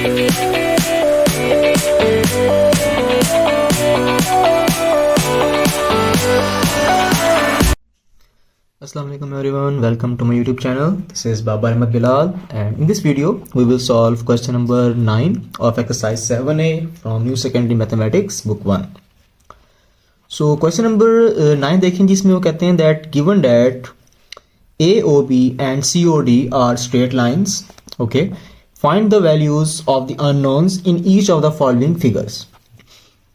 Assalamu alaikum everyone, welcome to my YouTube channel. This is Baba Ahmed Bilal, and in this video we will solve question number 9 of exercise 7a from New Secondary Mathematics book 1. So question number 9 देखें जिसमें वो कहते हैं that given that AOB and COD are straight lines, okay, find the values of the unknowns in each of the following figures.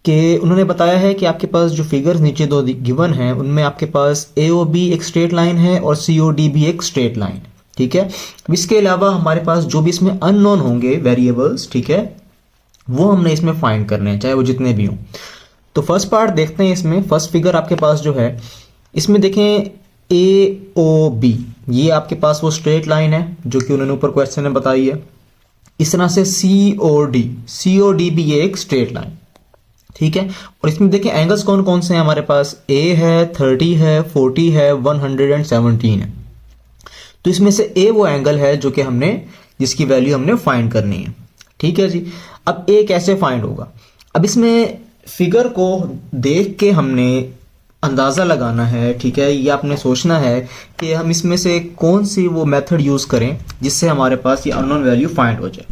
कि उन्होंने बताया है कि आपके पास जो फिगर्स नीचे दो गिवन हैं उनमें आपके पास AOB एक स्ट्रेट लाइन है और COD भी एक स्ट्रेट लाइन, ठीक है। इसके अलावा हमारे पास जो भी इसमें अननोन होंगे वेरिएबल्स, ठीक है, वो हमने इसमें फाइंड करने हैं, चाहे वो जितने भी हों। तो फर्स्ट पार्ट देखते हैं। इसमें फर्स्ट फिगर आपके पास जो है इसमें देखें AOB, ये आपके पास वो स्ट्रेट लाइन है जो कि उन्होंने ऊपर क्वेश्चन में बताई है। इस तरह से COD भी ये एक स्ट्रेट लाइन, ठीक है। और इसमें देखिए एंगल्स कौन कौन से हैं हमारे पास, A है, 30 है, 40 है, 117 है। तो इसमें से A वो एंगल है जो कि हमने जिसकी वैल्यू हमने फाइंड करनी है, ठीक है जी। अब A कैसे फाइंड होगा, अब इसमें फिगर को देख के हमने अंदाज़ा लगाना है, ठीक है। ये आपने सोचना है कि हम इसमें से कौन सी वो मेथड यूज़ करें जिससे हमारे पास ये अननोन वैल्यू फाइंड हो जाए।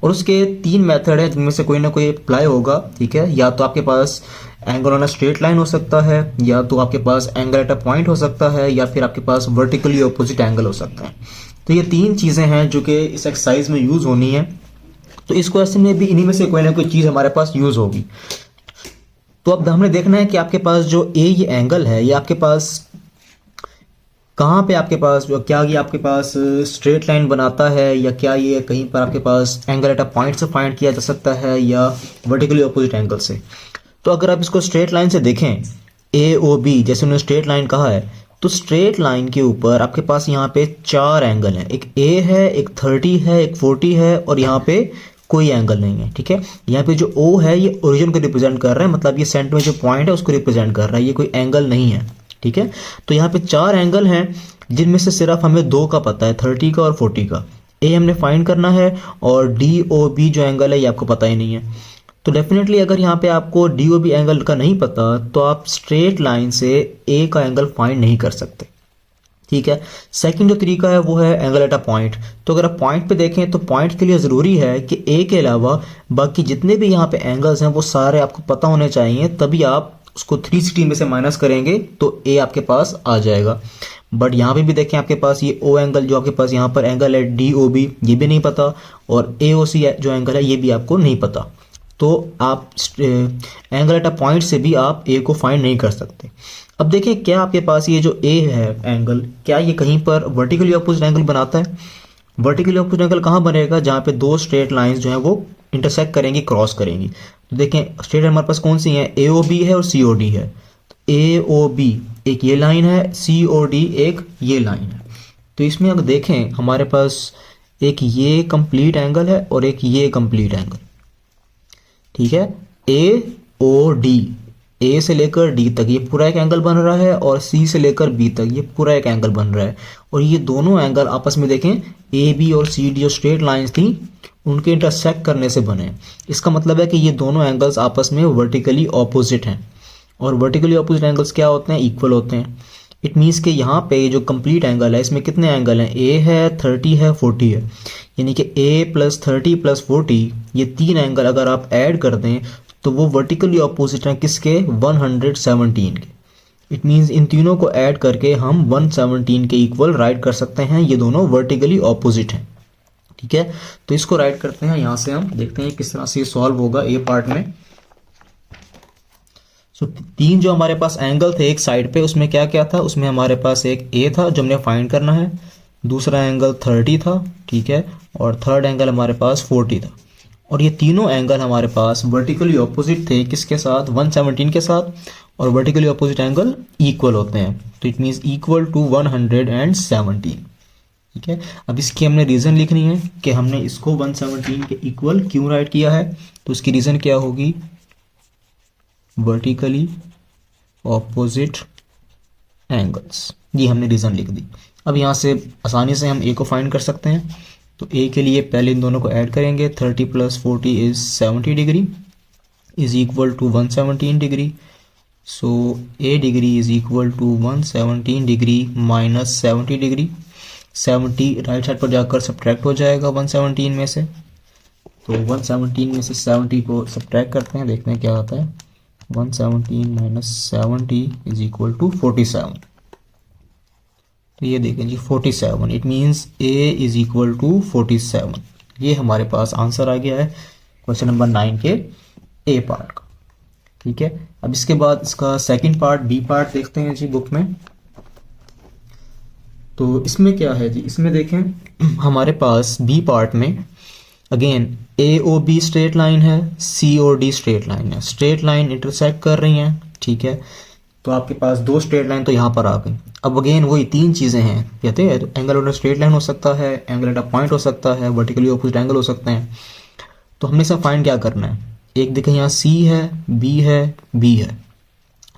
और उसके 3 मेथड है जिनमें से कोई ना कोई अप्लाई होगा, ठीक है। या तो आपके पास angle on a straight line हो सकता है, या तो आपके पास एंगल एट अ पॉइंट हो सकता है, या फिर आपके पास वर्टिकली ऑपोजिट एंगल हो सकता है। तो ये 3 चीज़ें हैं जो कि इस एक्सरसाइज में यूज़ होनी है। तो इस क्वेश्चन में भी इन्हीं में से कोई ना कोई चीज़ हमारे पास यूज़ होगी। तो अब हमने देखना है कि आपके पास जो ये एंगल है ये आपके पास कहाँ पे आपके पास, क्या ये आपके पास स्ट्रेट लाइन बनाता है, या क्या ये कहीं पर आपके पास एंगल एट अ पॉइंट से फाइंड किया जा सकता है, या वर्टिकली ऑपोजिट एंगल से। तो अगर आप इसको स्ट्रेट लाइन से देखें AOB, जैसे उन्होंने स्ट्रेट लाइन कहा है, तो स्ट्रेट लाइन के ऊपर आपके पास यहाँ पे 4 एंगल हैं। एक A है, एक 30 है, एक 40 है, और यहाँ पे कोई एंगल नहीं है, ठीक है। यहाँ पे जो O है ये ओरिजिन को रिप्रेजेंट कर रहा है, मतलब ये सेंटर में जो पॉइंट है उसको रिप्रेजेंट कर रहा है, ये कोई एंगल नहीं है, ठीक है। तो यहाँ पे 4 एंगल हैं जिनमें से सिर्फ हमें 2 का पता है, 30 का और 40 का। A हमने फाइंड करना है, और DOB जो एंगल है ये आपको पता ही नहीं है। तो डेफिनेटली अगर यहाँ पे आपको DOB एंगल का नहीं पता तो आप स्ट्रेट लाइन से A का एंगल फाइंड नहीं कर सकते, ठीक है। सेकंड जो तरीका है वो है एंगल एट अ पॉइंट। तो अगर आप पॉइंट पे देखें तो पॉइंट के लिए ज़रूरी है कि A के अलावा बाकी जितने भी यहाँ पे एंगल्स हैं वो सारे आपको पता होने चाहिए, तभी आप उसको 360 में से माइनस करेंगे तो A आपके पास आ जाएगा। बट यहाँ पे भी देखें आपके पास ये O एंगल जो आपके पास यहाँ पर एंगल है DOB ये भी नहीं पता, और AOC जो एंगल है ये भी आपको नहीं पता। तो आप एंगल एट अ पॉइंट से भी आप A को फाइंड नहीं कर सकते। अब देखें क्या आपके पास ये जो A है एंगल, क्या ये कहीं पर वर्टिकली ऑपोजिट एंगल बनाता है। वर्टिकली ऑपोजिट एंगल कहाँ बनेगा, जहाँ पे 2 स्ट्रेट लाइंस जो है वो इंटरसेक्ट करेंगी, क्रॉस करेंगी। तो देखें स्ट्रेट हमारे पास कौन सी है, AOB है और COD है। तो AOB एक ये लाइन है, COD एक ये लाइन है। तो इसमें अगर देखें हमारे पास एक ये कंप्लीट एंगल है और एक ये कंप्लीट एंगल, ठीक है। AOD, A से लेकर D तक ये पूरा एक एंगल बन रहा है, और C से लेकर B तक ये पूरा एक एंगल बन रहा है। और ये दोनों एंगल आपस में देखें AB और CD जो स्ट्रेट लाइंस थी उनके इंटरसेक्ट करने से बने। इसका मतलब है कि ये दोनों एंगल्स आपस में वर्टिकली ऑपोजिट हैं, और वर्टिकली ऑपोजिट एंगल्स क्या होते हैं, इक्वल होते हैं। इट मीन्स कि यहाँ पे जो कंप्लीट एंगल है इसमें कितने एंगल हैं, A है, 30 है, 40 है, यानी कि A + 30 + 40 ये 3 एंगल अगर आप ऐड कर दें तो वो वर्टिकली ऑपोजिट हैं किसके, 117 के। इट मीन्स इन तीनों को ऐड करके हम 117 के इक्वल राइट कर सकते हैं, ये दोनों वर्टिकली ऑपोजिट हैं, ठीक है। तो इसको राइट करते हैं, यहाँ से हम देखते हैं किस तरह से ये सॉल्व होगा A पार्ट में। सो 3 जो हमारे पास एंगल थे एक साइड पे, उसमें क्या क्या था, उसमें हमारे पास एक A था जो हमने फाइंड करना है, दूसरा एंगल 30 था, ठीक है, और थर्ड एंगल हमारे पास 40 था। और ये तीनों एंगल हमारे पास वर्टिकली ऑपोजिट थे, किसके साथ, 117 के साथ, और वर्टिकली ऑपोजिट एंगल इक्वल होते हैं। तो इट मीन्स इक्वल टू 117, ठीक है। अब इसकी हमने रीज़न लिखनी है कि हमने इसको 117 के इक्वल क्यों राइट किया है। तो उसकी रीज़न क्या होगी, वर्टिकली ऑपोजिट एंगल्स, ये हमने रीज़न लिख दी। अब यहाँ से आसानी से हम A को फाइंड कर सकते हैं। तो ए के लिए पहले इन दोनों को ऐड करेंगे, 30 + 40 is 70 degree is equal to 117 degree. So A degree is equal to 117 degree minus 70 degree. 70 right side पर जाकर सब्ट्रैक्ट हो जाएगा 117 में से, तो 117 में से 70 को सब्ट्रैक्ट करते हैं, देखते हैं क्या आता है। 117 माइनस 70 इज इक्वल टू 47। तो ये देखें जी 47, it means A is equal to 47। ये हमारे पास आंसर आ गया है क्वेश्चन नंबर 9 के ए पार्ट का। ठीक है, अब इसके बाद इसका सेकंड पार्ट बी पार्ट देखते हैं जी बुक में। तो इसमें क्या है जी, इसमें देखें हमारे पास बी पार्ट में again A O B straight line है, सी और डी स्ट्रेट लाइन है, स्ट्रेट लाइन इंटरसेक्ट कर रही हैं। ठीक है, तो आपके पास दो स्ट्रेट लाइन तो यहाँ पर आ गई। अब अगेन वही तीन चीज़ें हैं, कहते हैं एंगल ऑन स्ट्रेट लाइन हो सकता है, एंगल एट अ पॉइंट हो सकता है, वर्टिकली ऑपोजिट एंगल हो सकते हैं। तो हमने सब फाइंड क्या करना है, एक देखें यहाँ सी है, बी है, बी है।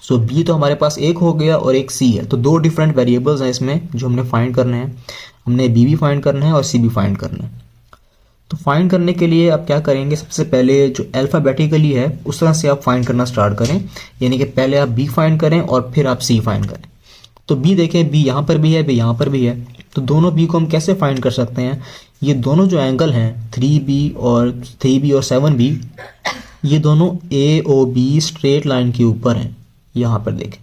सो बी तो हमारे पास एक हो गया और एक सी है, तो दो डिफरेंट वेरिएबल्स हैं इसमें जो हमने फाइंड करने हैं। हमने बी भी फाइंड करना है और सी भी फाइंड करना है। तो फाइंड करने के लिए आप क्या करेंगे, सबसे पहले जो अल्फ़ाबेटिकली है उस तरह से आप फाइंड करना स्टार्ट करें, यानी कि पहले आप बी फाइंड करें और फिर आप सी फाइंड करें। तो बी देखें, बी यहाँ पर भी है, बी यहाँ पर भी है, तो दोनों बी को हम कैसे फाइंड कर सकते हैं। ये दोनों जो एंगल हैं 3B और 7B, ये दोनों ए ओ बी स्ट्रेट लाइन के ऊपर हैं, यहाँ पर देखें।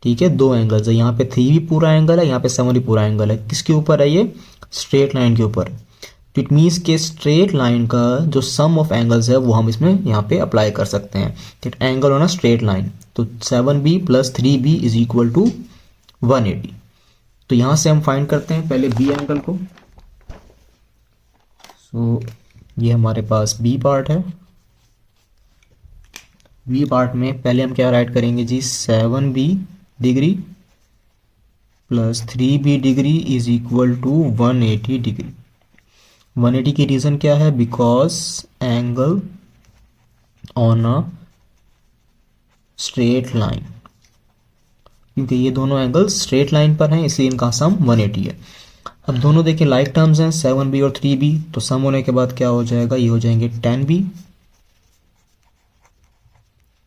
ठीक है, दो एंगल्स है, यहाँ पे 3B पूरा एंगल है, यहाँ पे 7B पूरा एंगल है। किसके ऊपर है ये, स्ट्रेट लाइन के ऊपर। तो इट मीन्स के स्ट्रेट लाइन का जो सम ऑफ एंगल्स है वो हम इसमें यहाँ पे अप्लाई कर सकते हैं। That angle on a straight line, तो 7B + 3B is equal to 180। तो यहाँ से हम फाइंड करते हैं पहले बी एंगल को। सो ये हमारे पास बी पार्ट है। बी पार्ट में पहले हम क्या राइट करेंगे जी, 7B degree + 3B degree is equal to 180 degree. 180 की रीज़न क्या है, because angle on a straight line, क्योंकि ये दोनों एंगल स्ट्रेट लाइन पर हैं इसलिए इनका सम 180 है। अब दोनों देखिए लाइक टर्म्स हैं 7B और 3B, तो सम होने के बाद क्या हो जाएगा, ये हो जाएंगे 10B।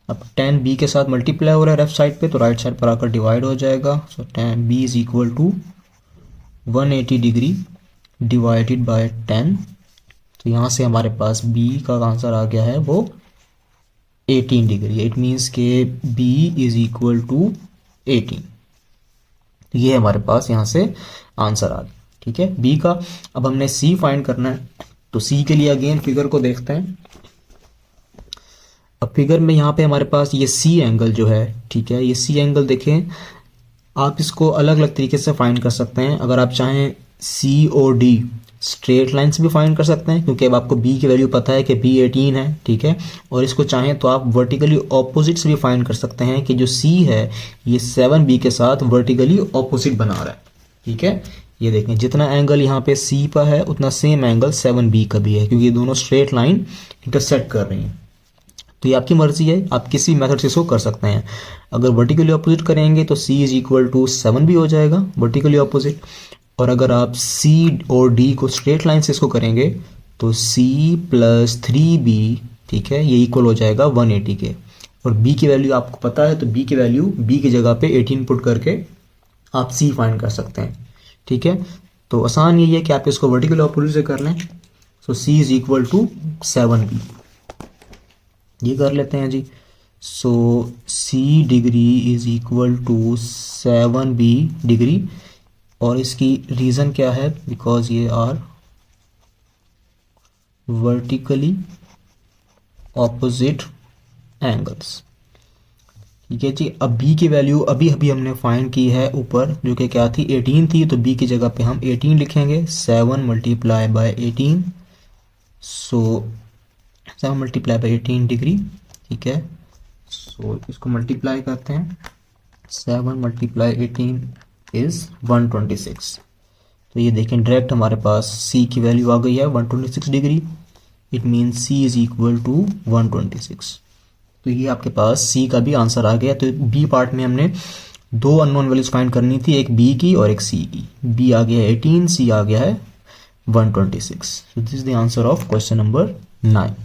अब 10B के साथ मल्टीप्लाई हो रहा है लेफ्ट साइड पे, तो राइट साइड पर आकर डिवाइड हो जाएगा। So 10B is equal to 180 degree divided by 10। तो यहाँ से हमारे पास B का आंसर आ गया है वो 18 डिग्री। इट मीन्स के B इज इक्वल टू 18। तो ये हमारे पास यहाँ से आंसर आ गया। ठीक है, B का। अब हमने C फाइंड करना है, तो C के लिए अगेन फिगर को देखते हैं। अब फिगर में यहाँ पे हमारे पास ये C एंगल जो है, ठीक है, ये C एंगल देखें, आप इसको अलग अलग तरीके से फाइंड कर सकते हैं। अगर आप चाहें C और D स्ट्रेट लाइन से भी फाइंड कर सकते हैं, क्योंकि अब आपको B की वैल्यू पता है कि B 18 है। ठीक है, और इसको चाहें तो आप वर्टिकली ऑपोजिट से भी फाइंड कर सकते हैं कि जो C है ये 7B के साथ वर्टिकली ऑपोजिट बना रहा है। ठीक है, ये देखें जितना एंगल यहाँ पे C पर है उतना सेम एंगल 7B का भी है, क्योंकि ये दोनों स्ट्रेट लाइन इंटरसेक्ट कर रही हैं। तो ये आपकी मर्जी है, आप किसी मेथड से इसको कर सकते हैं। अगर वर्टिकली ऑपोजिट करेंगे तो C is equal to 7B हो जाएगा वर्टिकली ऑपोजिट, और अगर आप C और D को स्ट्रेट लाइन से इसको करेंगे तो C + 3B, ठीक है, ये इक्वल हो जाएगा 180 के। और B की वैल्यू आपको पता है, तो B की वैल्यू B की जगह पे 18 पुट करके आप C फाइंड कर सकते हैं। ठीक है, तो आसान यही है कि आप इसको वर्टिकल ऑपोजिट से कर लें। So C is equal to 7B, ये कर लेते हैं जी। So C degree is equal to 7B degree, और इसकी रीज़न क्या है, बिकॉज ये आर वर्टिकली ऑपोजिट एंगल्स। ठीक है जी। अब B की वैल्यू अभी अभी हमने फाइंड की है ऊपर, जो कि क्या थी, 18 थी, तो B की जगह पे हम 18 लिखेंगे। 7 × 18, सो 7 × 18 डिग्री। ठीक है, सो इसको मल्टीप्लाई करते हैं, 7 × 18 इज 126। तो ये देखें डायरेक्ट हमारे पास C की वैल्यू आ गई है 126 degree. It means C is equal to 126। तो ये आपके पास C का भी आंसर आ गया। तो B पार्ट में हमने दो अननोन वैल्यूज फाइंड करनी थी, एक B की और एक C की। B आ गया है 18, C आ गया है 126. So this is the answer of question number 9.